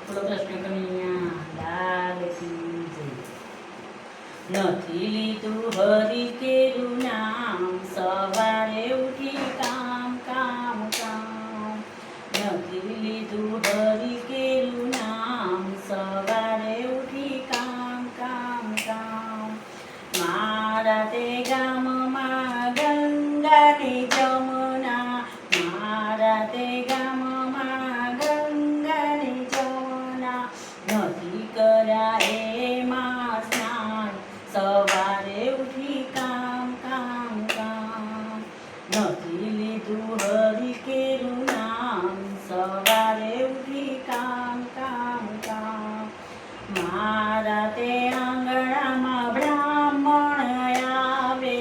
બોલો કૃષ્ણ કનૈયા લાલ કી જય. નથી લીધું હરિ કેરું નામ, સવારે ઉઠી કામ કામ કામ. નથી લીધું હરિ કેરું નામ, સવારે ઉઠી કામ કામ કામ. મારા તે ગામમાં ગંગા ને જમના, મારા તે ગામમાં ગંગા ને જમના. નથી કર્યા એમાં સ્નાન, સવારે ઉઠી કામ કામ કામ. નથી લીધું હરિ કેરું નામ, સવારે ઉઠી કામ કામ કામ. મારા તે આંગણામાં બ્રાહ્મણ આવે,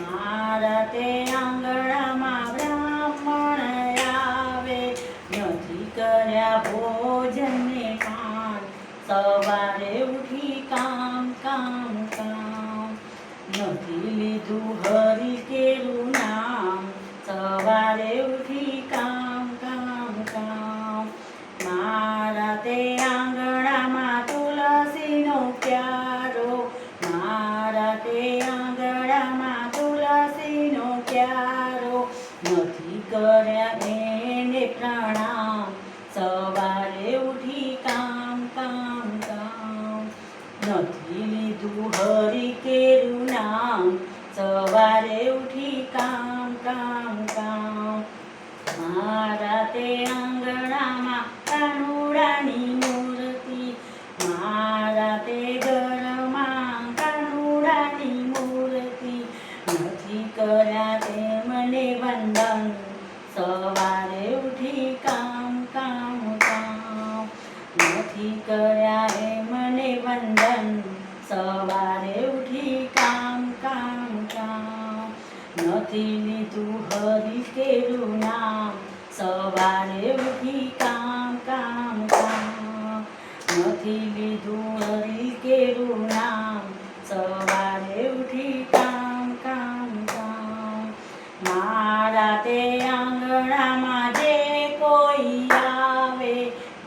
મારા તે આંગણામાં બ્રાહ્મણ આવે. નથી કર્યા ભોજનને પાન, સવારે ઉઠી કામ કામ કામ. નથી લીધું હરિ કેરું નામ, સવારે ઉઠી કામ કામ કામ. મારા તે આંગણામાં તુલસીનો ક્યારો, મારા તે આંગણામાં તુલસીનો ક્યારો. નથી કર્યા એને પ્રણામ, સવારે ઉઠી કામ કામ કામ. નથી લીધું હરિ કેરું નામ, સવારે ઉઠી કામ કામ કામ. મારા તે આંગણામાં કાનુડાની મૂર્તિ, મારા તે ઘરમાં કાનુડાની મૂર્તિ. નથી કર્યા તેમને વંદન, સવારે ઉઠી કામ કામ કામ. નથી કર્યા એમને વંદન, સવારે ઉઠી કામ કામ કામ. નથી લીધું હરિ કેરું નામ, સવારે ઉઠી કામ કામ કામ. નથી લીધું હરિ કેરું નામ, સવારે ઉઠી કામ કામ કામ. મારા તે આંગણામાં જે કોઈ આવે,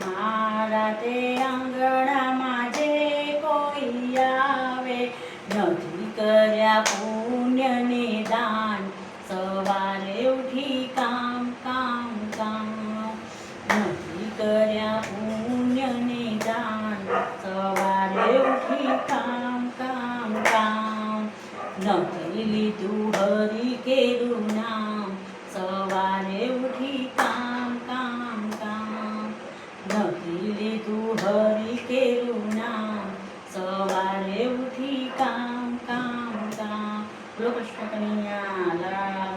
મારા તે આંગણામાં જે કોઈ આવે. નથી કર્યા પુણ્યને દાન, સવારે ઉઠી કામ કામ કામ. નથી કર્યા પુણ્યને દાન, સવારે ઉઠી કામ કામ કામ. નથી લીધું હરિ કેરું નામ, સવારે ઉઠી કામ કામ કામ. નથી લીધું હરિ કેરું નામ, સવારે ઉઠી કામ કામ કામ. બોલો કૃષ્ણ કનૈયા લાલ.